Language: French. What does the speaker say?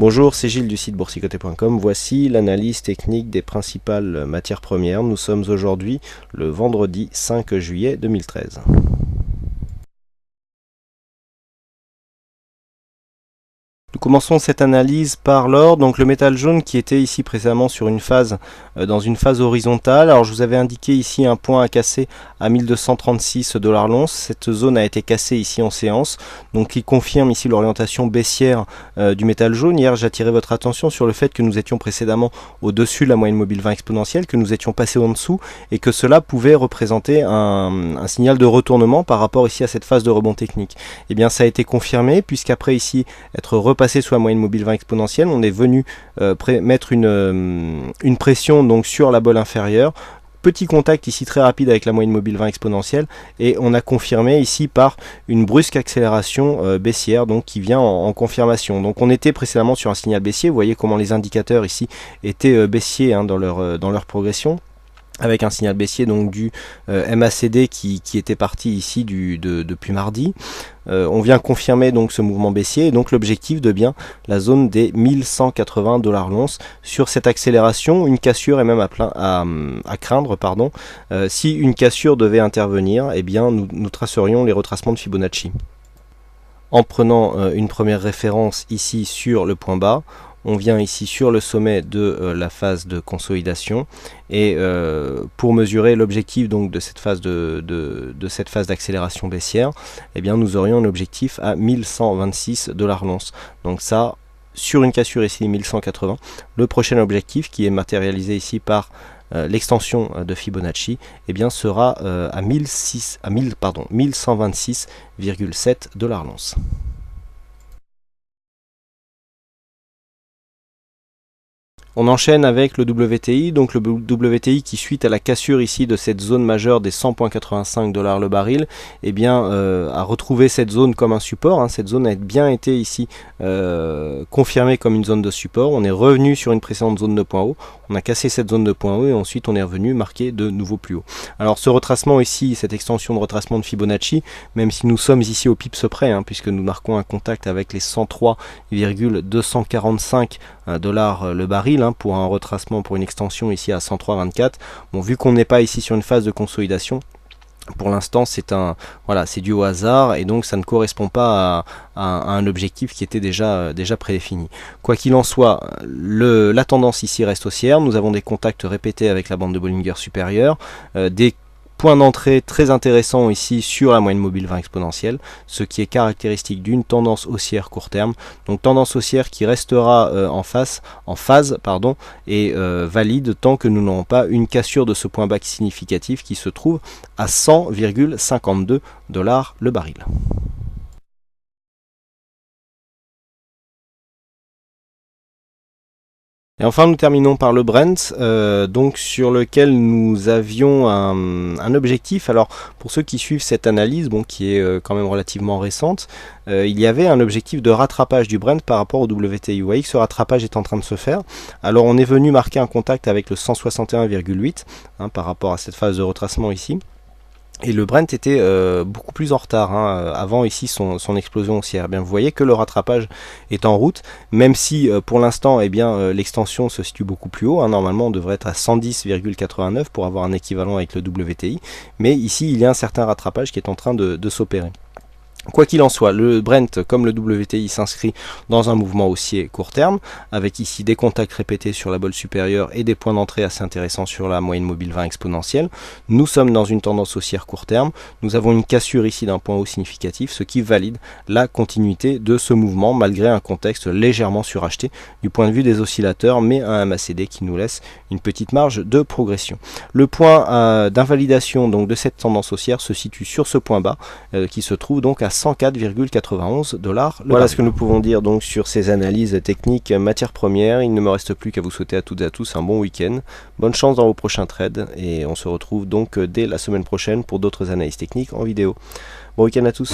Bonjour, c'est Gilles du site boursicoté.com. Voici l'analyse technique des principales matières premières. Nous sommes aujourd'hui le vendredi 5 juillet 2013. Nous commençons cette analyse par l'or, donc le métal jaune qui était ici précédemment sur une phase, dans une phase horizontale. Alors je vous avais indiqué ici un point à casser à 1236 $ l'once. Cette zone a été cassée ici en séance, donc il confirme ici l'orientation baissière du métal jaune. Hier j'attirais votre attention sur le fait que nous étions précédemment au-dessus de la moyenne mobile 20 exponentielle, que nous étions passés en dessous et que cela pouvait représenter un signal de retournement par rapport ici à cette phase de rebond technique. Et bien ça a été confirmé, puisqu'après ici être repassé sous la moyenne mobile 20 exponentielle, on est venu mettre une pression donc sur la bolle inférieure. Petit contact ici très rapide avec la moyenne mobile 20 exponentielle et on a confirmé ici par une brusque accélération baissière donc qui vient en confirmation. Donc on était précédemment sur un signal baissier, vous voyez comment les indicateurs ici étaient baissiers dans leur progression, avec un signal baissier donc du MACD qui était parti ici depuis mardi. On vient confirmer donc ce mouvement baissier et donc l'objectif de bien la zone des 1180 $ l'once. Sur cette accélération, une cassure est même à craindre. Si une cassure devait intervenir, eh bien nous tracerions les retracements de Fibonacci. En prenant une première référence ici sur le point bas, on vient ici sur le sommet de la phase de consolidation et pour mesurer l'objectif donc de cette phase d'accélération baissière, eh bien nous aurions un objectif à 1126 $ l'once. Donc ça, sur une cassure ici 1180, le prochain objectif qui est matérialisé ici par l'extension de Fibonacci, eh bien sera à 1126,7 $ l'once. On enchaîne avec le WTI, donc le WTI qui, suite à la cassure ici de cette zone majeure des 100,85 $ le baril, eh bien a retrouvé cette zone comme un support. Cette zone a bien été ici confirmée comme une zone de support. On est revenu sur une précédente zone de point haut, on a cassé cette zone de point haut et ensuite on est revenu marquer de nouveaux plus hauts. Alors ce retracement ici, cette extension de retracement de Fibonacci, même si nous sommes ici au pips près, puisque nous marquons un contact avec les 103,245 $ le baril, pour un retracement, pour une extension ici à 103,24. Bon, vu qu'on n'est pas ici sur une phase de consolidation, pour l'instant c'est dû au hasard et donc ça ne correspond pas à un objectif qui était déjà prédéfini. Quoi qu'il en soit, la tendance ici reste haussière. Nous avons des contacts répétés avec la bande de Bollinger supérieure, des point d'entrée très intéressant ici sur la moyenne mobile 20 exponentielle, ce qui est caractéristique d'une tendance haussière court terme. Donc tendance haussière qui restera en phase et valide tant que nous n'aurons pas une cassure de ce point bas significatif qui se trouve à 100,52 $ le baril. Et enfin nous terminons par le Brent, donc sur lequel nous avions un objectif. Alors pour ceux qui suivent cette analyse, qui est quand même relativement récente, il y avait un objectif de rattrapage du Brent par rapport au WTI. Vous voyez que ce rattrapage est en train de se faire. Alors on est venu marquer un contact avec le 161,8 par rapport à cette phase de retracement ici. Et le Brent était beaucoup plus en retard avant ici son explosion haussière. Bien, vous voyez que le rattrapage est en route, même si pour l'instant l'extension se situe beaucoup plus haut. Normalement on devrait être à 110,89 pour avoir un équivalent avec le WTI, mais ici il y a un certain rattrapage qui est en train de s'opérer. Quoi qu'il en soit, le Brent comme le WTI s'inscrit dans un mouvement haussier court terme, avec ici des contacts répétés sur la bolle supérieure et des points d'entrée assez intéressants sur la moyenne mobile 20 exponentielle. Nous sommes dans une tendance haussière court terme, nous avons une cassure ici d'un point haut significatif, ce qui valide la continuité de ce mouvement malgré un contexte légèrement suracheté du point de vue des oscillateurs, mais un MACD qui nous laisse une petite marge de progression. Le point d'invalidation donc de cette tendance haussière se situe sur ce point bas qui se trouve donc à 104,91 $. Voilà ce que nous pouvons dire donc sur ces analyses techniques matières premières. Il ne me reste plus qu'à vous souhaiter à toutes et à tous un bon week-end. Bonne chance dans vos prochains trades et on se retrouve donc dès la semaine prochaine pour d'autres analyses techniques en vidéo. Bon week-end à tous.